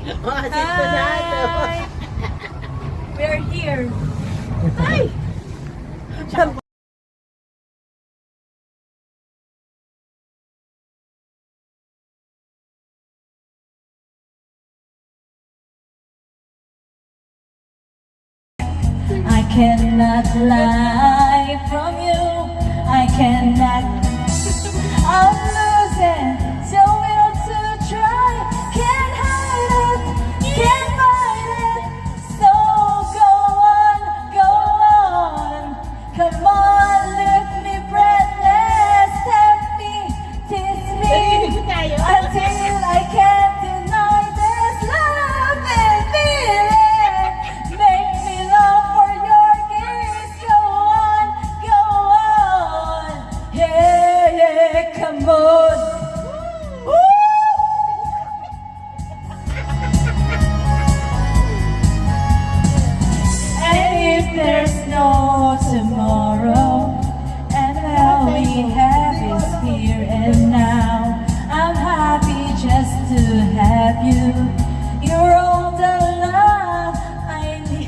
Hi! We're here. Hi! I cannot lie from you. I cannot. I'm losing. So will to try. Can't hide it. Can't fight it. So go on, go on. Come on, lift me breathless. Tempt me, tease me until I can't deny this love and feeling. Make me long for your kiss. Go on, go on. Yeah, yeah, come on. Woo! And if there's no tomorrow, and all we have is here and now, I'm happy just to have you. You're all the love I need.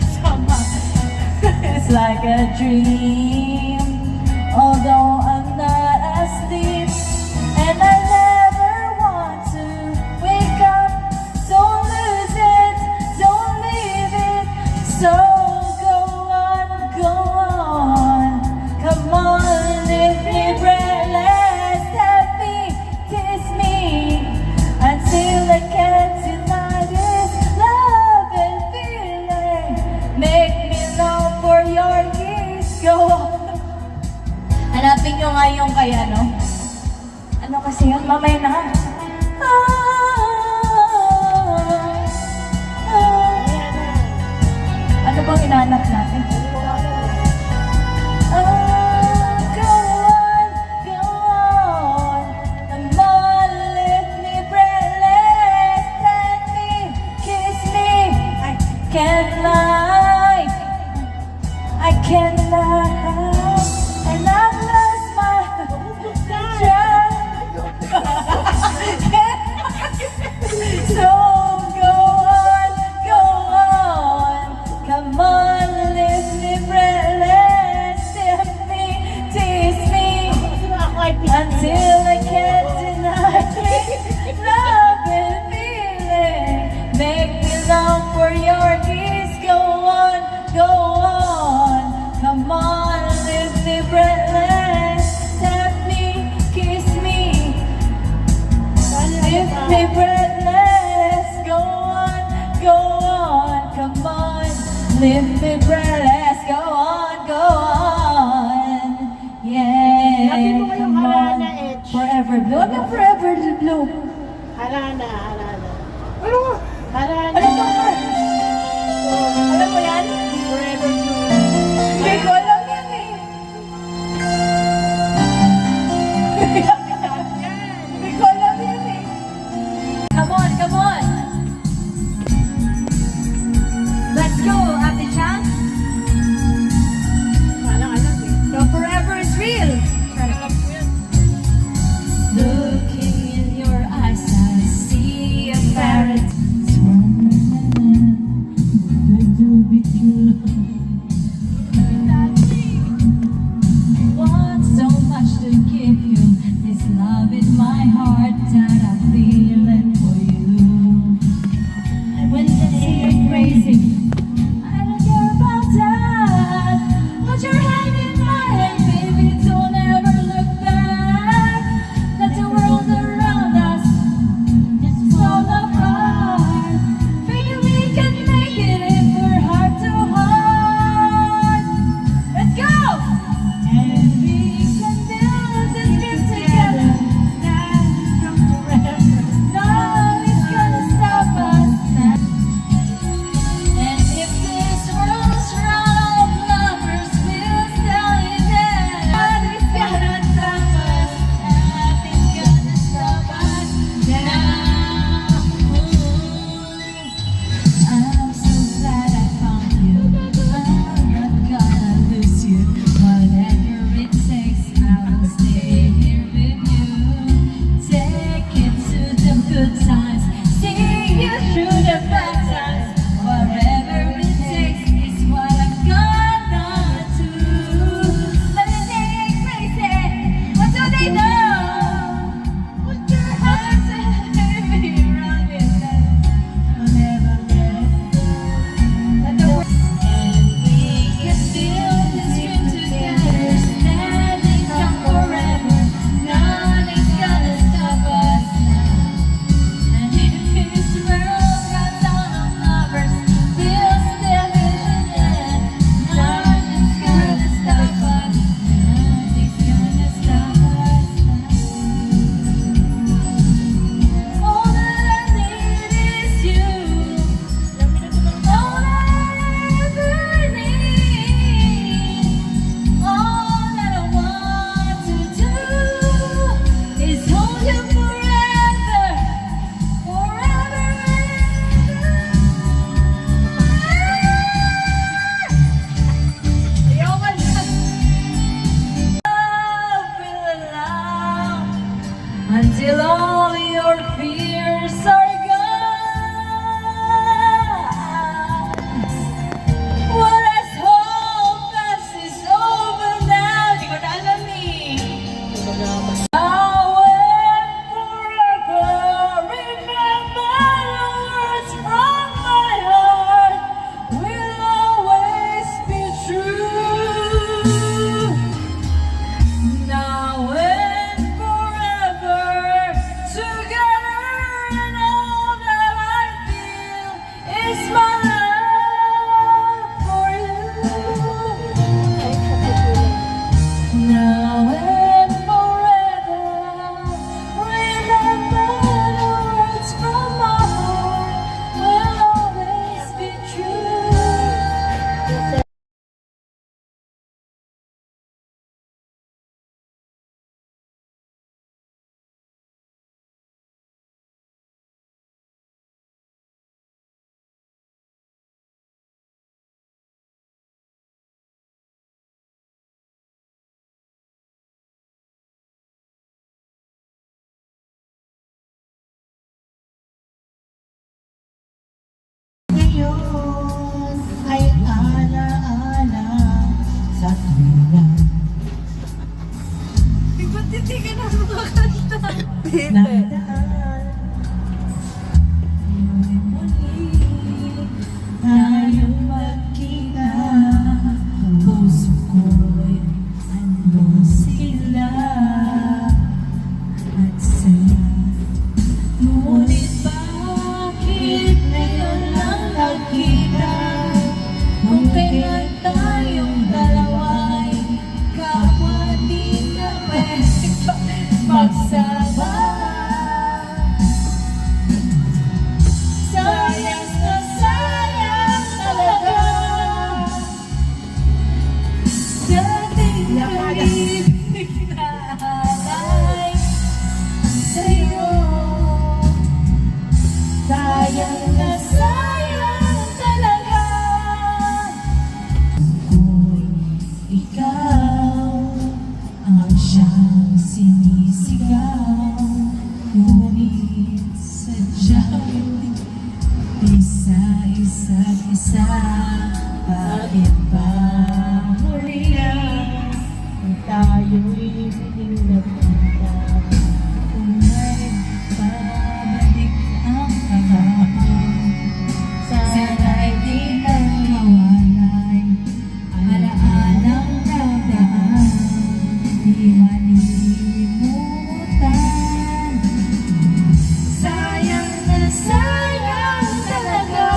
It's like a dream, although I'm not asleep, and I never want to wake up. Don't lose it, don't leave it. So go on, go on. Come on, lift me breathless, help me, kiss me until I can't deny this love and feeling. Make me long for your kiss. Go on. Hanapin nyo nga yung kay ano? Ano kasi yun? Mamaya na. Ano bang inanak natin? Go on, go on. Come on, lift me breathless, let me, kiss me. I can't lie, I cannot, and I've lost my trust. So go on, come on, lift me breathless, tempt me, tease me until I can't deny it. Love and feeling, make me long for your kiss. Go on, come on, lift me breathless, tempt me, kiss me, lift me breathless. Go on, come on, lift me breathless. Go on, yeah. Sabi mo yung Come on, Harana Edge. forever blue. Ano forever blue? Harana. Ano? Harana. Ano to? Alam mo yan? Forever blue. Hindi ko alam yan eh. Hindi ko alam yan eh. Come on. Let's go, Ate Chan. Alam eh. So forever is real. Looking in your eyes, I see a paradise. ngayon lang nagkita. Kung kailan tayong dalawa'y kapwa di na pwede magsama. Sayang na sayang talaga dating pag-ibig na alay sa'yo. Sayang na sayang talaga kung ikaw ang siyang sinisigaw, ngunit sadyang di sa isa't isa. Bakit ba muli Kung tayo'y muling nagkita. kung may babalik ang kahapon? Sana'y di na mawalay alaalang nadaan, di malimutan. Sayang na sayang talaga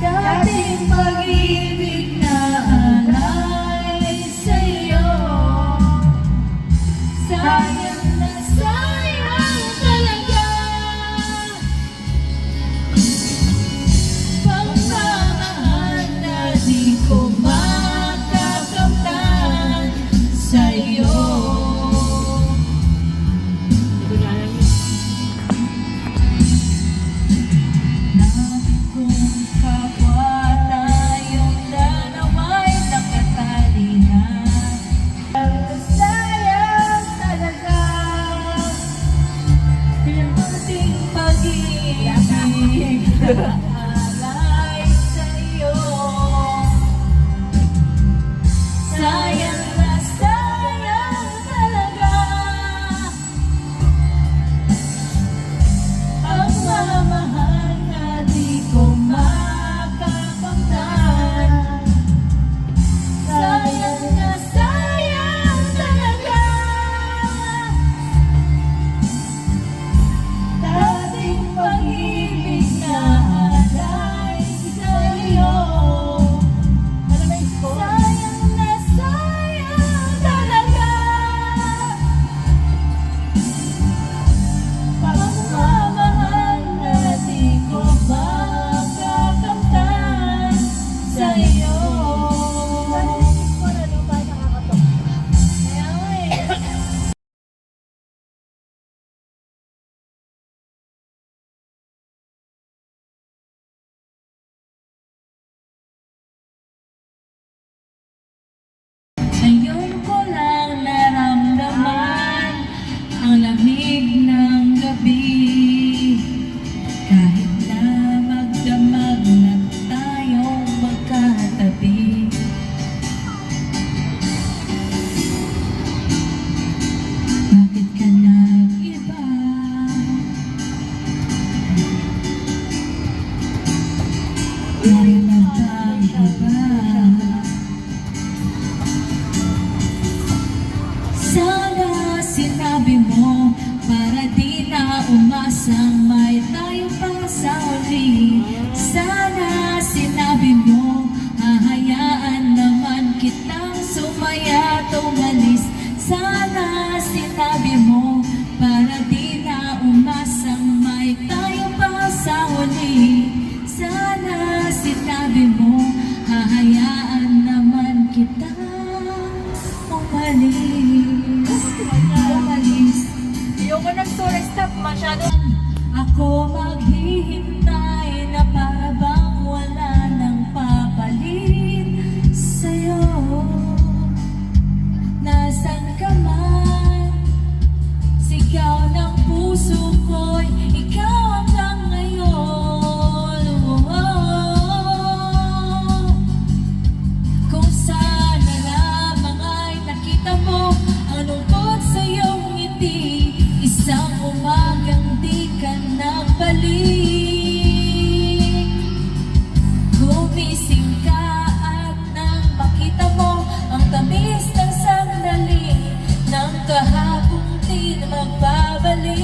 dating pag-ibig na alay sa'yo. Sayang na sayang talaga pagmamahal na di ko makakamtan sa'yo. Hindi ko na alam yun. Na kung kapwa tayong dalawa'y nakatali na, sayang talaga ating pag-ibig na alay sa'yo. Sayang na sayang talaga ang mamahal na di ko makakamtan. Sayang na sayang talaga dating pag-ibig na alay sa'yo. Sayang na sayang talaga pagmamahal na di ko makakamtan sa'yo. Kaya nga eh. Ngayon ko lang naramdaman ang lamig ng gabi. Kahit na magdamag na tayong magkatabi, bakit ka nag-iba? Meron na bang iba? Sana sinabi mo para di na umasang may tayo pa sa uli. Sana sinabi mo hahayaan naman kitang sumaya at umalis. Sana sinabi mo para di na umasang may tayo pa sa uli. Sana sinabi mo hahayaan naman kitang umalis. Ayoko nag-story stop masyado. Ako maghihintay na parang wala nang papalit sa'yo. Nasaan ka man? Sigaw ng puso ko'y ikaw hanggang ngayon. Kung sana lamang ay nakita mo ang lungkot sa iyong ngiti, isang umagang di ka nagbalik. Gumising ka at nang makita mo ang tamis ng sandali ng kahapong di na magbabalik.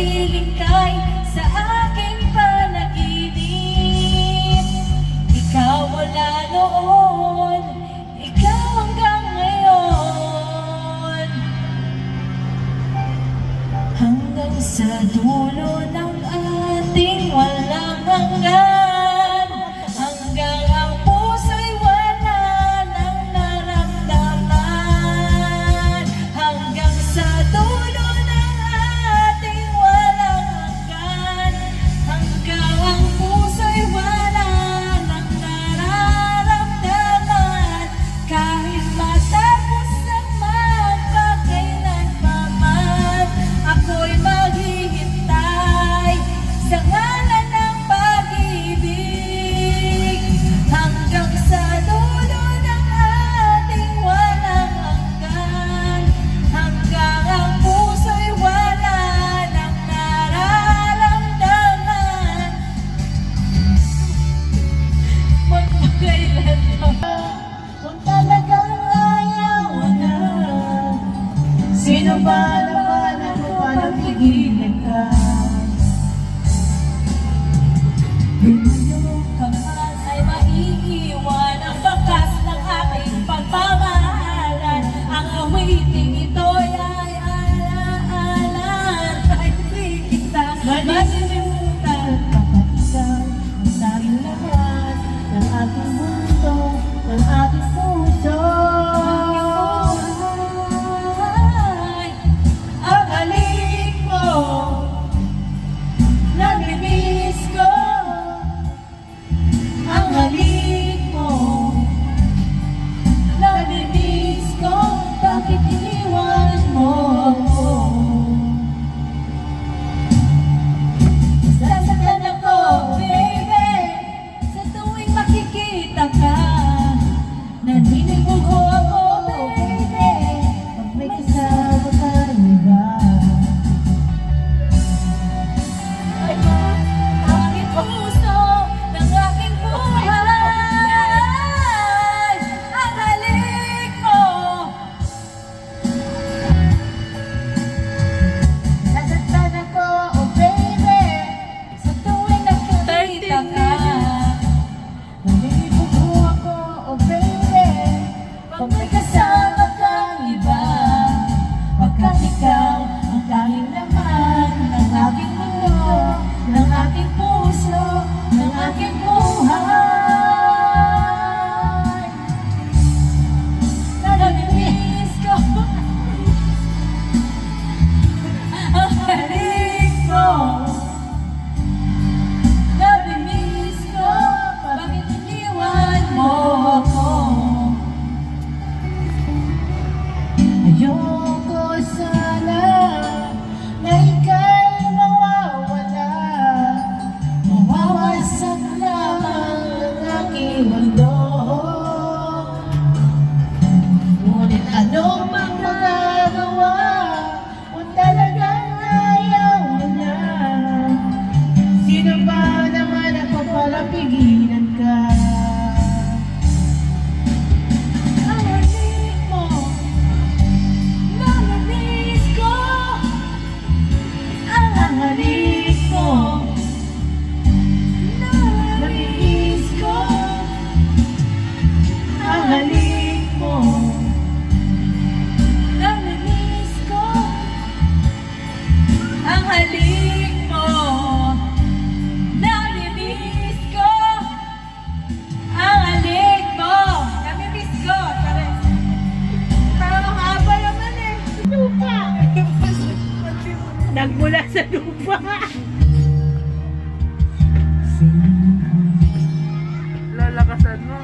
piling kay sa aking panaginip. Ikaw wala noon, ikaw hanggang ngayon. Hanggang sa dulo ng ating walang hanggan, hanggang ang puso'y wala nang naramdaman. Hanggang sa dulo ng ating walang hanggan, hanggang ang puso'y wala nang nararamdaman. Kahit matapos ang magpakailan pa man, ako'y maghihintay sa ngalan ng pag-ibig. Hanggang sa dulo ng ating walang hanggan, hanggang ang puso'y wala nang nararamdaman. Magpakailan pa kung talagang ayaw mo na, sino ba naman ako para pigilan ka? Lumayo ka man ay maiiwan ang bakas ng aking pagmamahalan. Ang awiting ito'y ay alaalan kahit di kita malilimutan. Kapag ikaw ang tanging laman ng aking mundo, ng aking puso. Ang halik mo, namimiss ko. Ang halik mo, namimiss ko. Bakit iniwan mo ako? Sasaktan ako, baby, sa tuwing makikita ka. Naninibugo ako, baby, pag may kasama kang iba. Aking puso, ng aking buhay, ang halik mo. Nasaktan ako, oh baby, sa tuwing nakikita ka. Naninibugo ako, oh baby, pag may kasama kang iba. Pagkat ikaw ang tanging laman ng aking mundo, ng aking puso, ng aking buhay. Namimiss ko ang halik mo. Namimiss ko, bakit iniwan mo ako? Ayoko sana na ika'y mawawala, mawawasak lamang ang aking mundo. Ngunit ano mang magagawa kung talagang ayaw mo na? Sino ba naman ako para pigilan ka? Ang halik mo, namimiss ko. Ang halik mo, namimiss ko. Ang halik mo, namimiss ko. Ang halik mo, namimiss ko. Ang halik mo, namimiss ko. Parang haba naman eh. Lupa. Nagmula sa lupa. Lalakasan mo.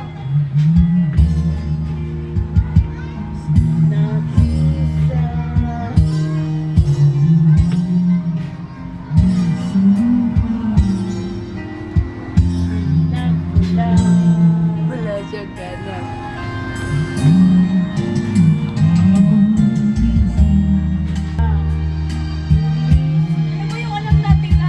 Napisa. Nagmula. Wala siyang gana. Ano ba yung alam nating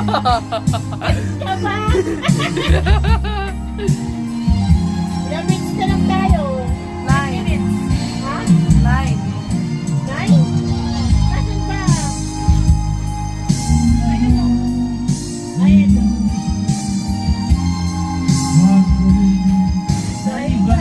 Tama! Ilang minutes na lang tayo. 9. Ha? 9. 9? Nasaan ba? Ay, ito. Sa iba.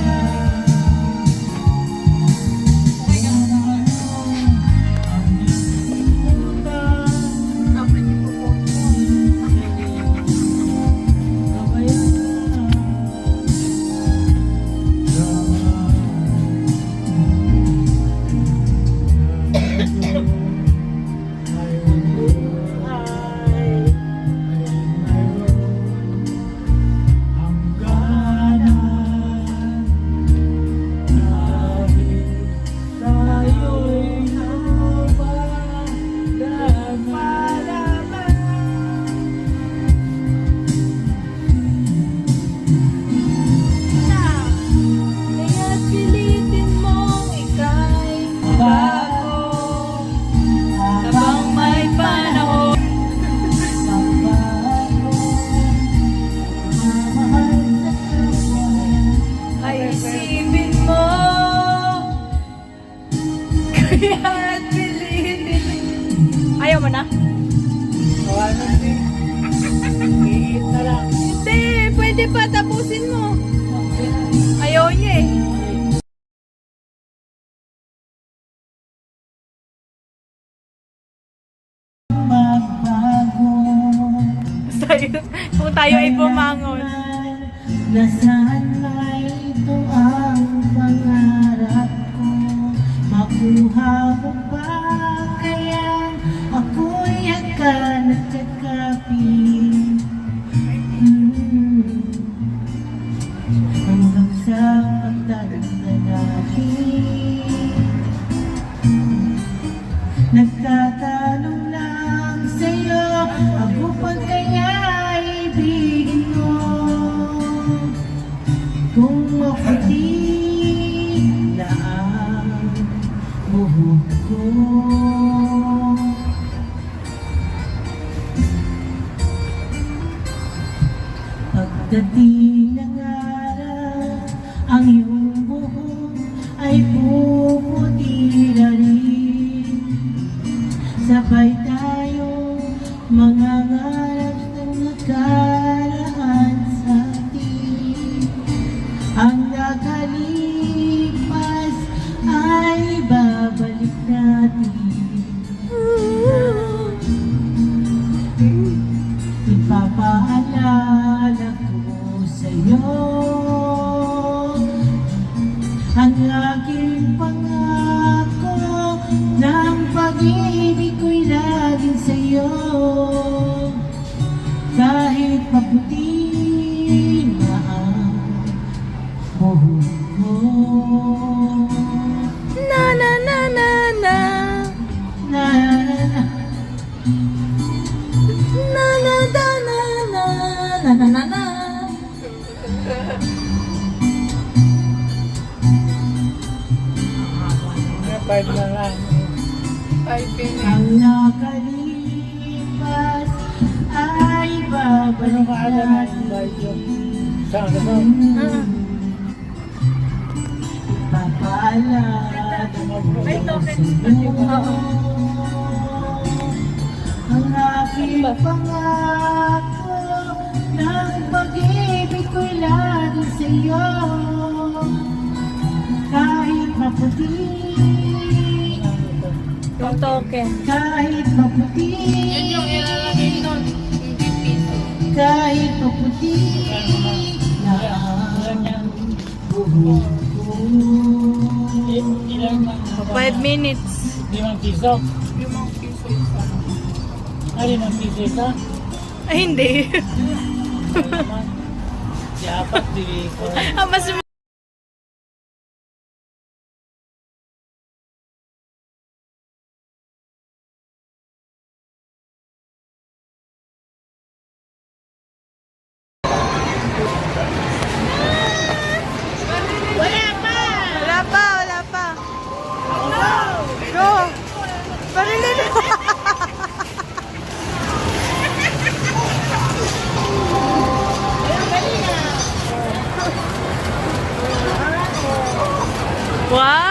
Kaya't pilitin mong ika'y bago habang may panahon. Magbago, mamahal sa kapwa, ay isipin mo. Kaya't pilitin. Ayaw mo na? Hindi, pwede pa. Tapusin mo. Ayaw niya eh. Magbago. Kung tayo ay bumangon. Nasaan may ito ang pangarap ko? Makuha mo ba kaya ako'y akan at yakapin? Hanggang sa pagtanda natin, nagtatanong lang sa'yo, ako pa kaya ibigin mo? Kung maputi na ang buhok ko, pagdating ng araw, ang iyong buhok ay puputi na rin. Sabay tayo mangangarap ng nakaraan sa atin. Ang nakalipas ay babalik natin. Ipapaalala ko sa'yo ang aking pangako ng pag-ibig ko'y laging sa'yo. Kahit maputi na ang buhok ko, Na na na na na. na Na na na na na. Na na na na. Five na lang. 5 minutes. ang nakalipas ay babalik natin. Papaalala ko sa'yo ang aking pangako ng pag-ibig ko'y laging sa'yo. Kahit maputi, Yung token. kahit maputi, Yun yung ilalagay nun. Hindi piso. kahit maputi na ang buhok ko. 5 minutes. 5 piso. 5 piso. Ay, 5 piso isa. Ay, hindi. Si apat, di ko. Mas Wala pa! wala pa, wala pa. Go! Parilin mo. Wow!